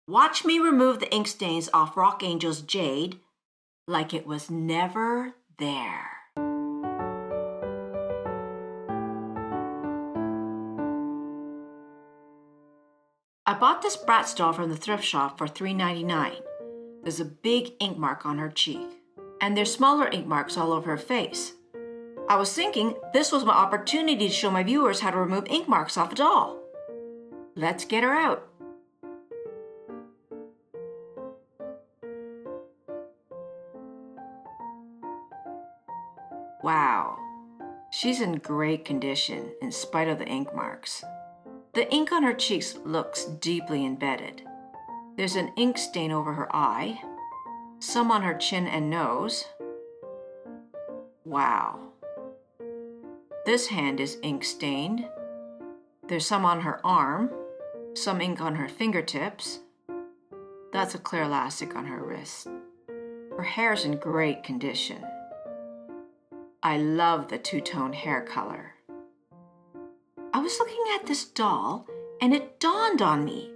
Watch me remove the ink stains off Angelz Jade like it was never there. I bought this Bratz doll from the thrift shop for $3.99. There's a big ink mark on her cheek, and there's smaller ink marks all over her face. I was thinking this was my opportunity to show my viewers how to remove ink marks off a doll. Let's get her out. Wow, she's in great condition in spite of the ink marks. The ink on her cheeks looks deeply embedded. There's an ink stain over her eye, some on her chin and nose. Wow. This hand is ink stained. There's some on her arm, some ink on her fingertips. That's a clear elastic on her wrist. Her hair's in great condition. I love the two-tone hair color. I was looking at this doll and it dawned on me.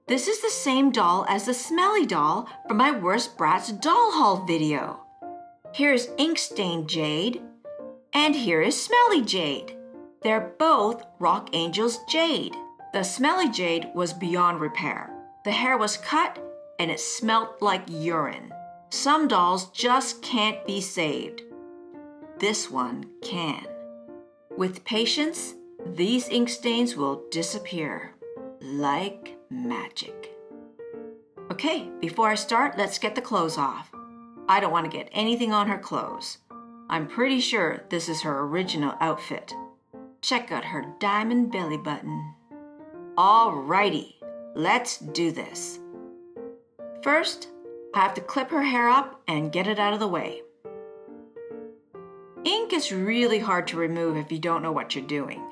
This is the same doll as the smelly doll from my Worst Bratz doll haul video. Here's ink stained Jade and here is smelly Jade. They're both Angelz Jade. The smelly Jade was beyond repair. The hair was cut and it smelled like urine. Some dolls just can't be saved. This one can. With patience, these ink stains will disappear like magic. Okay, before I start, let's get the clothes off. I don't want to get anything on her clothes. I'm pretty sure this is her original outfit. Check out her diamond belly button. Alrighty, let's do this. First, I have to clip her hair up and get it out of the way. Ink is really hard to remove if you don't know what you're doing.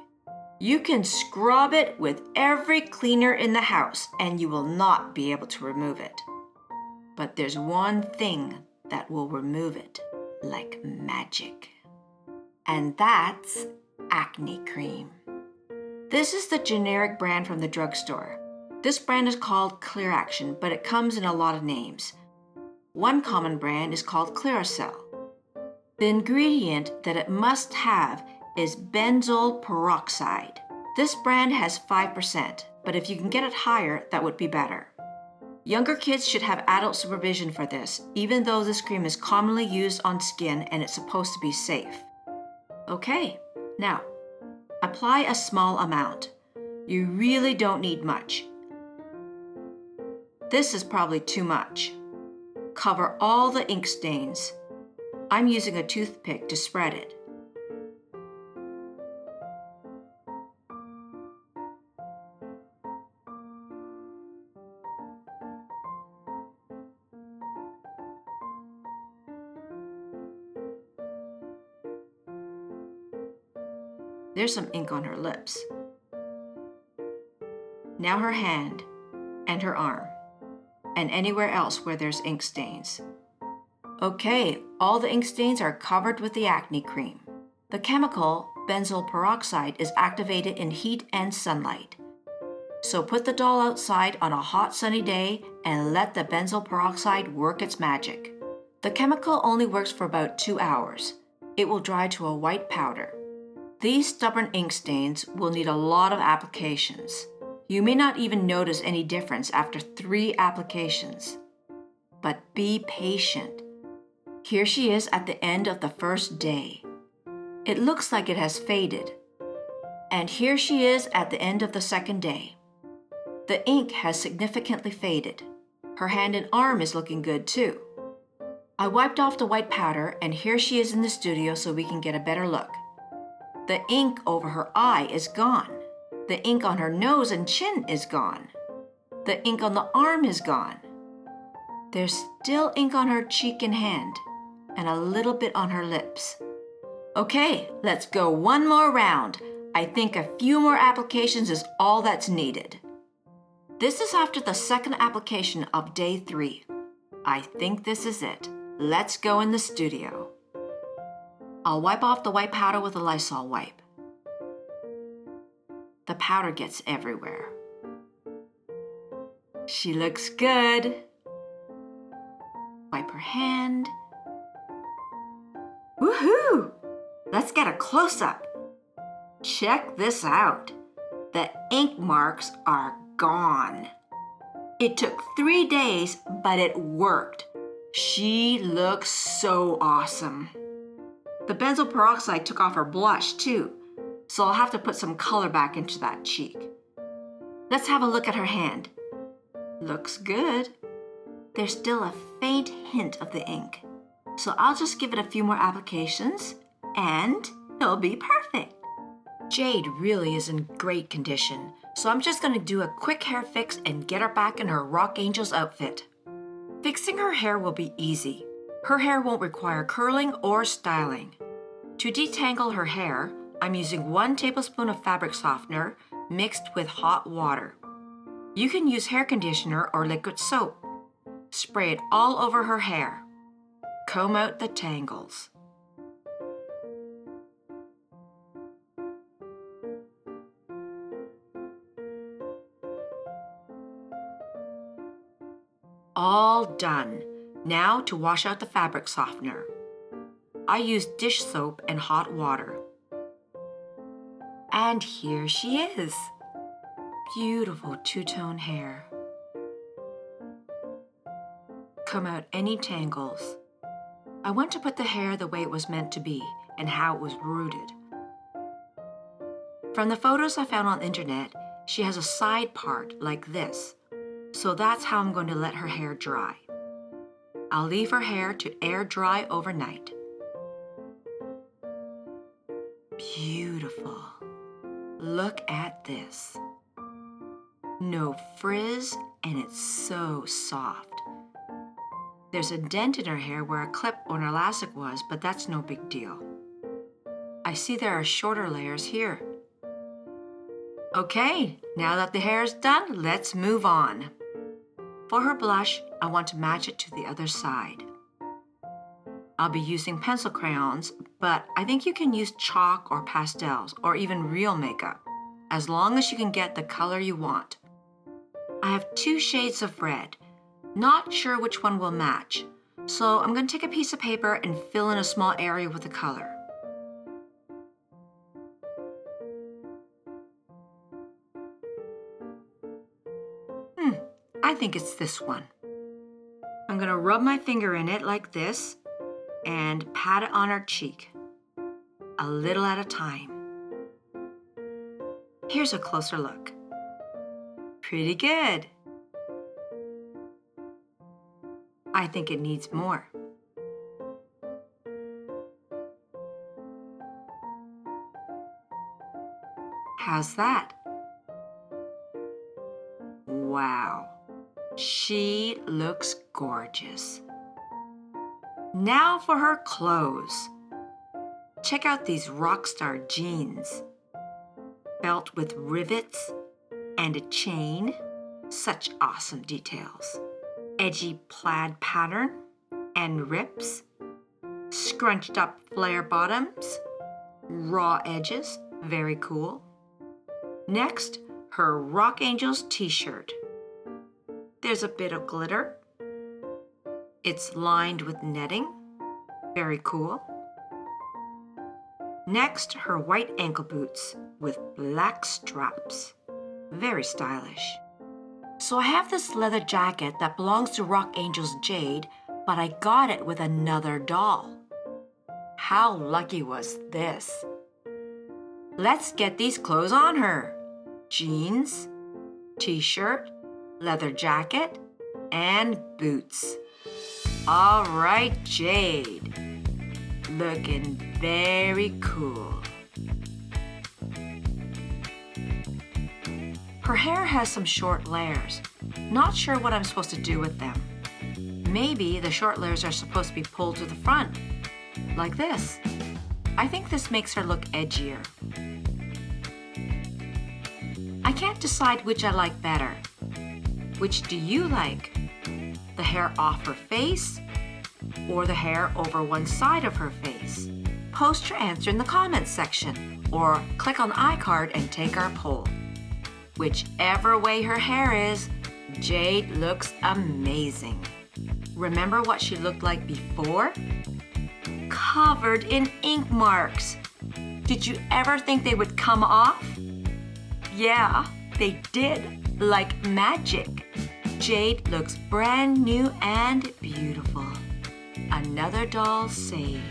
You can scrub it with every cleaner in the house and you will not be able to remove it. But there's one thing that will remove it like magic. And that's Acne Cream. This is the generic brand from the drugstore. This brand is called Clear Action, but it comes in a lot of names. One common brand is called Clearasil. The ingredient that it must have is Benzoyle Peroxide. This brand has 5%, but if you can get it higher, that would be better. Younger kids should have adult supervision for this, even though this cream is commonly used on skin and it's supposed to be safe. Okay, now, apply a small amount. You really don't need much. This is probably too much. Cover all the ink stains. I'm using a toothpick to spread it. There's some ink on her lips. Now her hand and her arm, and anywhere else where there's ink stains. Okay, all the ink stains are covered with the acne cream. The chemical, benzoyl peroxide, is activated in heat and sunlight. So put the doll outside on a hot sunny day and let the benzoyl peroxide work its magic. The chemical only works for about 2 hours. It will dry to a white powder. These stubborn ink stains will need a lot of applications. You may not even notice any difference after 3 applications. But be patient. Here she is at the end of the first day. It looks like it has faded. And here she is at the end of the second day. The ink has significantly faded. Her hand and arm is looking good too. I wiped off the white powder and here she is in the studio so we can get a better look. The ink over her eye is gone. The ink on her nose and chin is gone. The ink on the arm is gone. There's still ink on her cheek and hand, and a little bit on her lips. Okay, let's go one more round. I think a few more applications is all that's needed. This is after the second application of day 3. I think this is it. Let's go in the studio. I'll wipe off the white powder with a Lysol wipe. The powder gets everywhere. She looks good. Wipe her hand. Woohoo! Let's get a close-up. Check this out. The ink marks are gone. It took 3 days, but it worked. She looks so awesome. The Benzoyle Peroxide took off her blush too, so I'll have to put some color back into that cheek. Let's have a look at her hand. Looks good. There's still a faint hint of the ink, so I'll just give it a few more applications and it'll be perfect. Jade really is in great condition, so I'm just going to do a quick hair fix and get her back in her Rock Angelz outfit. Fixing her hair will be easy. Her hair won't require curling or styling. To detangle her hair, I'm using 1 tablespoon of fabric softener mixed with hot water. You can use hair conditioner or liquid soap. Spray it all over her hair. Comb out the tangles. All done. Now to wash out the fabric softener. I use dish soap and hot water. And here she is. Beautiful two-tone hair. Comb out any tangles. I want to put the hair the way it was meant to be and how it was rooted. From the photos I found on the internet, she has a side part like this. So that's how I'm going to let her hair dry. I'll leave her hair to air dry overnight. Beautiful. Look at this. No frizz, and it's so soft. There's a dent in her hair where a clip or an elastic was, but that's no big deal. I see there are shorter layers here. Okay, now that the hair is done, let's move on. For her blush, I want to match it to the other side. I'll be using pencil crayons, but I think you can use chalk or pastels or even real makeup, as long as you can get the color you want. I have 2 shades of red. Not sure which one will match, so I'm going to take a piece of paper and fill in a small area with the color. I think it's this one. I'm going to rub my finger in it like this and pat it on her cheek, a little at a time. Here's a closer look. Pretty good. I think it needs more. How's that? Wow. She looks gorgeous. Now for her clothes. Check out these rockstar jeans. Belt with rivets and a chain. Such awesome details. Edgy plaid pattern and rips. Scrunched up flare bottoms. Raw edges. Very cool. Next, her Rock Angelz t-shirt. There's a bit of glitter. It's lined with netting. Very cool. Next, her white ankle boots with black straps. Very stylish. So I have this leather jacket that belongs to Rock Angelz Jade, but I got it with another doll. How lucky was this? Let's get these clothes on her. Jeans, t-shirt, leather jacket, and boots. All right, Jade. Looking very cool. Her hair has some short layers. Not sure what I'm supposed to do with them. Maybe the short layers are supposed to be pulled to the front, like this. I think this makes her look edgier. I can't decide which I like better. Which do you like? The hair off her face or the hair over one side of her face? Post your answer in the comments section or click on the iCard and take our poll. Whichever way her hair is, Jade looks amazing. Remember what she looked like before? Covered in ink marks. Did you ever think they would come off? Yeah, they did, like magic. Jade looks brand new and beautiful. Another doll saved.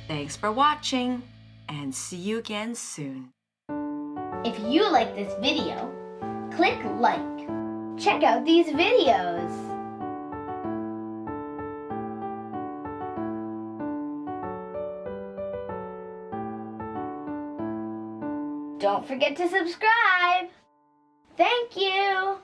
Thanks for watching, and see you again soon. If you like this video, click like. Check out these videos. Don't forget to subscribe. Thank you.